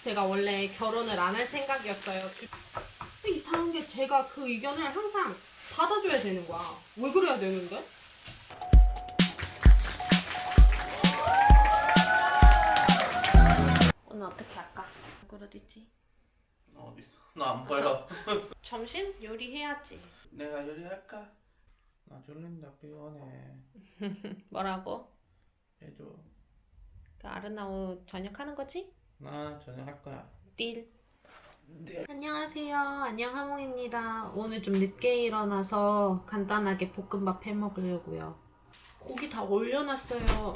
제가 원래 결혼을 안 할 생각이었어요. 근데 이상한 게 제가 그 의견을 항상 받아줘야 되는 거야. 왜 그래야 되는데? 오늘 어떻게 할까? 누구로 듣지? 어딨어? 나 안 보여. 점심 요리해야지. 내가 요리할까? 나 졸린다 피곤해. 뭐라고? 해줘. 그 아르나우 저녁 하는 거지? 나 저녁 할 거야. 딜. 네. 안녕하세요. 안녕 하몽입니다. 오늘 좀 늦게 일어나서 간단하게 볶음밥 해 먹으려고요. 고기 다 올려놨어요.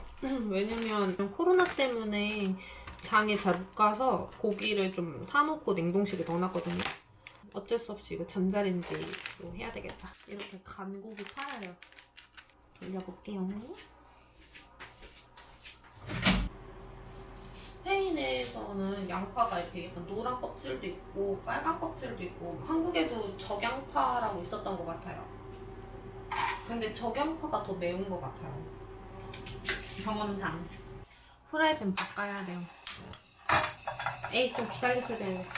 왜냐면 코로나 때문에 장에 잘 못 가서 고기를 좀 사놓고 냉동실에 넣어놨거든요. 어쩔 수 없이 이거 전자레인지로 해야 되겠다. 이렇게 간 고기 팔아요. 돌려볼게요. 스페인에서는 양파가 이렇게 약간 노란 껍질도 있고 빨간 껍질도 있고 한국에도 적양파라고 있었던 것 같아요. 근데 적양파가 더 매운 것 같아요. 경험상. 후라이팬 바꿔야 돼요. 에이 좀 기다렸어야 되는데.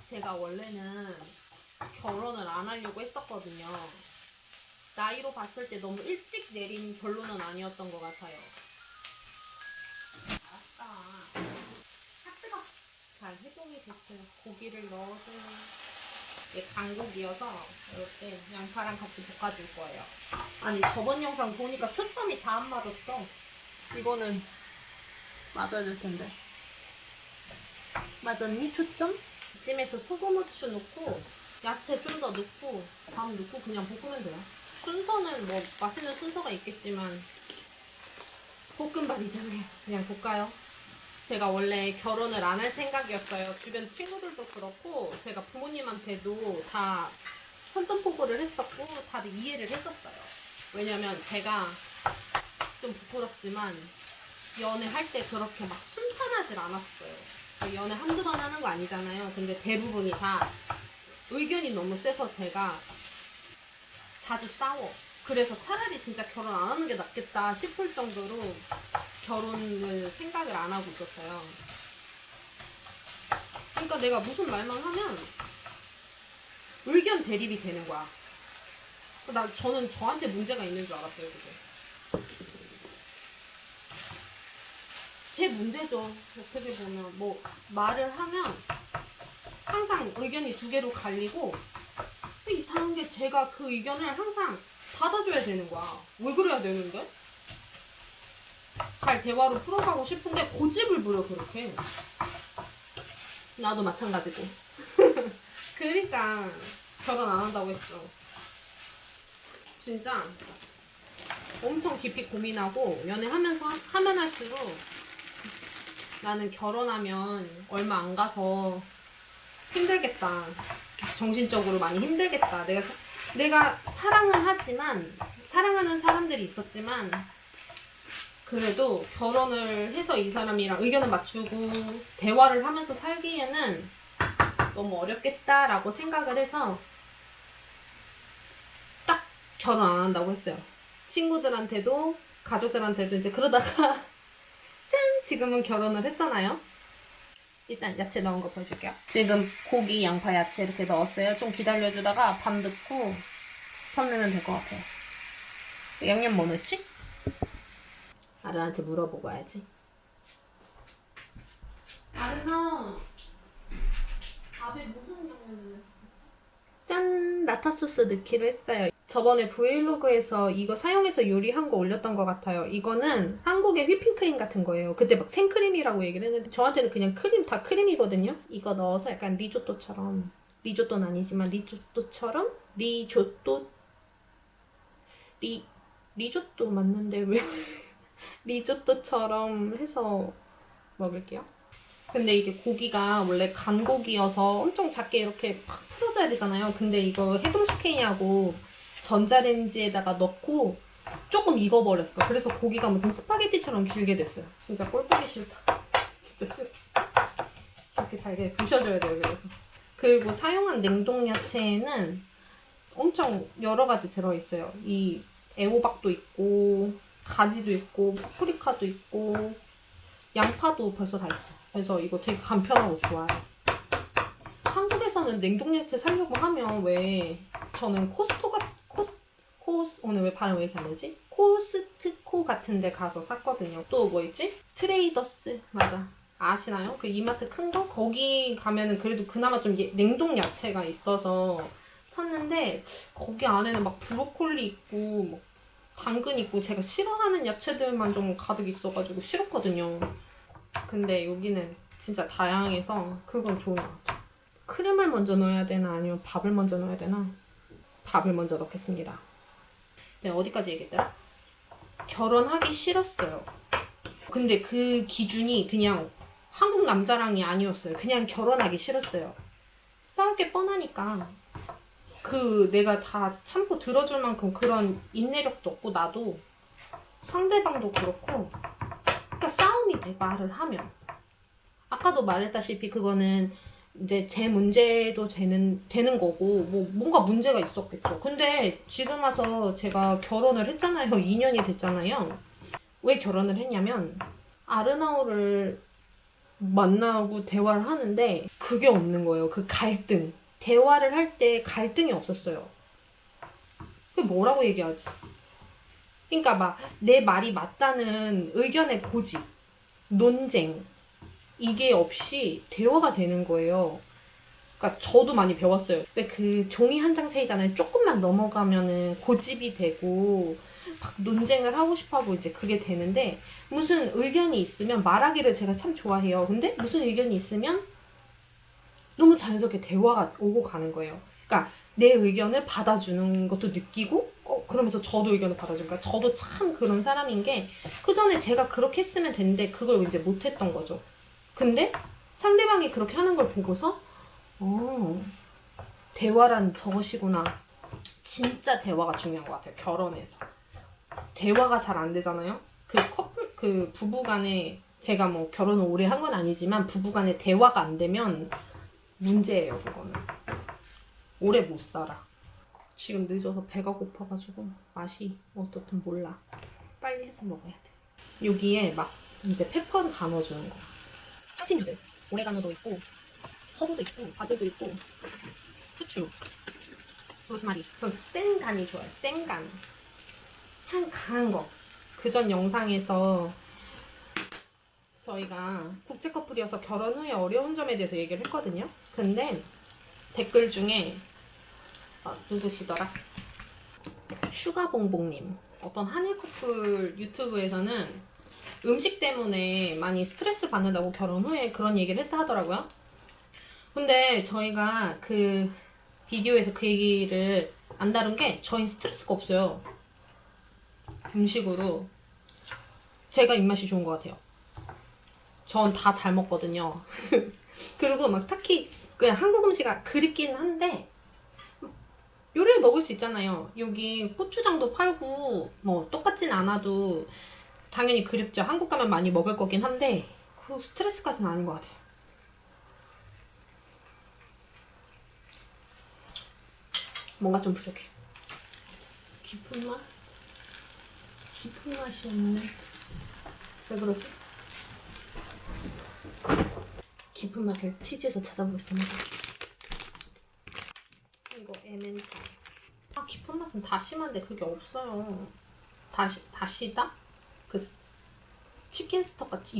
제가 원래는 결혼을 안 하려고 했었거든요. 나이로 봤을 때 너무 일찍 내린 결론은 아니었던 것 같아요. 알았다. 뜨거. 잘 해동이 됐어요. 고기를 넣어줘요. 이게 간고기여서 이렇게 양파랑 같이 볶아줄 거예요. 아니 저번 영상 보니까 초점이 다 안 맞았어. 이거는 맞아야 될 텐데. 맞았니 초점? 찜에서 소금 후추 넣고 야채 좀 더 넣고 밥 넣고 그냥 볶으면 돼요. 순서는 뭐 맛있는 순서가 있겠지만 볶음밥이잖아요. 그냥 볶아요. 제가 원래 결혼을 안 할 생각이었어요. 주변 친구들도 그렇고 제가 부모님한테도 다 선전포고를 했었고 다들 이해를 했었어요. 왜냐면 제가 좀 부끄럽지만 연애할 때 그렇게 막 순탄하질 않았어요. 연애 한두 번 하는 거 아니잖아요. 근데 대부분이 다 의견이 너무 세서 제가 자주 싸워. 그래서 차라리 진짜 결혼 안 하는 게 낫겠다 싶을 정도로 결혼을 생각을 안 하고 있었어요. 그러니까 내가 무슨 말만 하면 의견 대립이 되는 거야. 저는 저한테 문제가 있는 줄 알았어요, 그게. 제 문제죠. 어떻게 보면 뭐 말을 하면 항상 의견이 두 개로 갈리고 이상한 게 제가 그 의견을 항상 받아줘야 되는 거야. 왜 그래야 되는데? 잘 대화로 풀어가고 싶은데 고집을 부려 그렇게. 나도 마찬가지고. 그러니까 결혼 안 한다고 했어. 진짜 엄청 깊이 고민하고 연애하면서 하면 할수록 나는 결혼하면 얼마 안 가서 힘들겠다. 정신적으로 많이 힘들겠다. 내가 사랑은 하지만 사랑하는 사람들이 있었지만 그래도 결혼을 해서 이 사람이랑 의견을 맞추고 대화를 하면서 살기에는 너무 어렵겠다라고 생각을 해서 딱 결혼 안 한다고 했어요. 친구들한테도 가족들한테도 이제 그러다가 짠! 지금은 결혼을 했잖아요. 일단 야채 넣은 거 보여줄게요. 지금 고기, 양파, 야채 이렇게 넣었어요. 좀 기다려주다가 밥 넣고 밥 넣으면 될 것 같아요. 양념 뭐 넣지? 아른한테 물어보고 와야지. 아른아, 밥에 무슨 양념 넣어? 짠! 나타소스 넣기로 했어요. 저번에 브이로그에서 이거 사용해서 요리한 거 올렸던 것 같아요. 이거는 한국의 휘핑크림 같은 거예요. 그때 막 생크림이라고 얘기를 했는데 저한테는 그냥 크림, 다 크림이거든요. 이거 넣어서 약간 리조또처럼, 리조또는 아니지만 리조또처럼 리조또 맞는데 왜 리조또처럼 해서 먹을게요. 근데 이게 고기가 원래 간고기여서 엄청 작게 이렇게 팍 풀어져야 되잖아요. 근데 이거 해동시키냐고 전자레인지에다가 넣고 조금 익어버렸어. 그래서 고기가 무슨 스파게티처럼 길게 됐어요. 진짜 꼴 보기 싫다. 진짜 싫어. 이렇게 잘게 부셔줘야 돼요. 그리고 사용한 냉동 야채에는 엄청 여러 가지 들어있어요. 이 애호박도 있고 가지도 있고 파프리카도 있고 양파도 벌써 다 있어. 그래서 이거 되게 간편하고 좋아요. 한국에서는 냉동야채 사려고 하면 왜 저는 오늘 왜 발음 왜 이렇게 안 되지? 코스트코 같은 데 가서 샀거든요. 또 뭐 있지? 트레이더스 맞아. 아시나요? 그 이마트 큰 거? 거기 가면은 그래도 그나마 좀 냉동 야채가 있어서 샀는데 거기 안에는 막 브로콜리 있고 뭐 당근 있고 제가 싫어하는 야채들만 좀 가득 있어가지고 싫었거든요. 근데 여기는 진짜 다양해서 그건 좋은 것 같아요. 크림을 먼저 넣어야 되나 아니면 밥을 먼저 넣어야 되나? 밥을 먼저 넣겠습니다. 네, 어디까지 얘기했더라? 결혼하기 싫었어요. 근데 그 기준이 그냥 한국 남자랑이 아니었어요. 그냥 결혼하기 싫었어요. 싸울 게 뻔하니까. 내가 다 참고 들어줄 만큼 그런 인내력도 없고 나도 상대방도 그렇고 그러니까 싸움이 돼 말을 하면 아까도 말했다시피 그거는 이제 제 문제도 되는 거고 뭐 뭔가 문제가 있었겠죠. 근데 지금 와서 제가 결혼을 했잖아요. 2년이 됐잖아요. 왜 결혼을 했냐면 아르나우를 만나고 대화를 하는데 그게 없는 거예요. 그 갈등. 대화를 할 때 갈등이 없었어요. 그게 뭐라고 얘기하지? 그러니까 막 내 말이 맞다는 의견의 고집, 논쟁 이게 없이 대화가 되는 거예요. 그러니까 저도 많이 배웠어요. 왜 그 종이 한 장 차이잖아요. 조금만 넘어가면은 고집이 되고 막 논쟁을 하고 싶어하고 이제 그게 되는데 무슨 의견이 있으면 말하기를 제가 참 좋아해요. 근데 무슨 의견이 있으면 너무 자연스럽게 대화가 오고 가는 거예요. 그러니까 내 의견을 받아주는 것도 느끼고 그러면서 저도 의견을 받아주니까 저도 참 그런 사람인 게 그전에 제가 그렇게 했으면 됐는데 그걸 이제 못했던 거죠. 근데 상대방이 그렇게 하는 걸 보고서 대화란 저것이구나. 진짜 대화가 중요한 것 같아요. 결혼에서. 대화가 잘 안 되잖아요. 그 부부 간에 제가 뭐 결혼을 오래 한 건 아니지만 부부 간에 대화가 안 되면 문제예요, 그거는. 오래 못 살아. 지금 늦어서 배가 고파가지고 맛이 어떻든 몰라. 빨리 해서 먹어야 돼. 여기에 막 이제 페퍼 다 넣어주는 거. 향신료들. 오레가노도 있고 허브도 있고 바질도 있고 후추, 로즈마리. 전 센 간이 좋아요. 센 간. 향 강한 거. 그전 영상에서 저희가 국제 커플이어서 결혼 후에 어려운 점에 대해서 얘기를 했거든요. 근데 댓글 중에 누구시더라? 슈가봉봉님. 어떤 한일 커플 유튜브에서는 음식 때문에 많이 스트레스 받는다고 결혼 후에 그런 얘기를 했다 하더라고요. 근데 저희가 그 비디오에서 그 얘기를 안 다룬 게 저희 스트레스가 없어요. 음식으로. 제가 입맛이 좋은 것 같아요. 전 다 잘 먹거든요. 그리고 막 딱히 그냥 한국 음식이 그립긴 한데 요리를 먹을 수 있잖아요. 여기 고추장도 팔고 뭐 똑같진 않아도 당연히 그립죠. 한국 가면 많이 먹을 거긴 한데 그 스트레스까지는 아닌 것 같아요. 뭔가 좀 부족해. 깊은 맛? 깊은 맛이 없네. 왜 그러지? 깊은 맛을 치즈에서 찾아보겠습니다. 이거 에멘탈. 깊은 맛은 다시마인데 그게 없어요. 다시다? 그 치킨 스톡 같이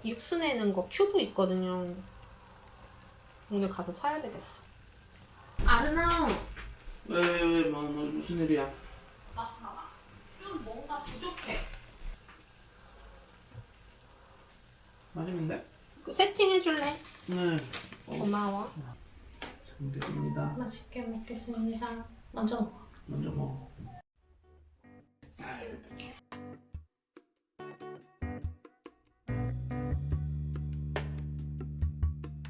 육수 내는 거 큐브 있거든요. 오늘 가서 사야 되겠어. 아르나우. 왜, 뭐, 무슨 일이야? 나 봐봐. 좀 뭔가 부족해. 맛있는데? 세팅해줄래? 네. 고마워. 잘 됐습니다. 맛있게 먹겠습니다. 먼저 먹어. 먼저 먹어.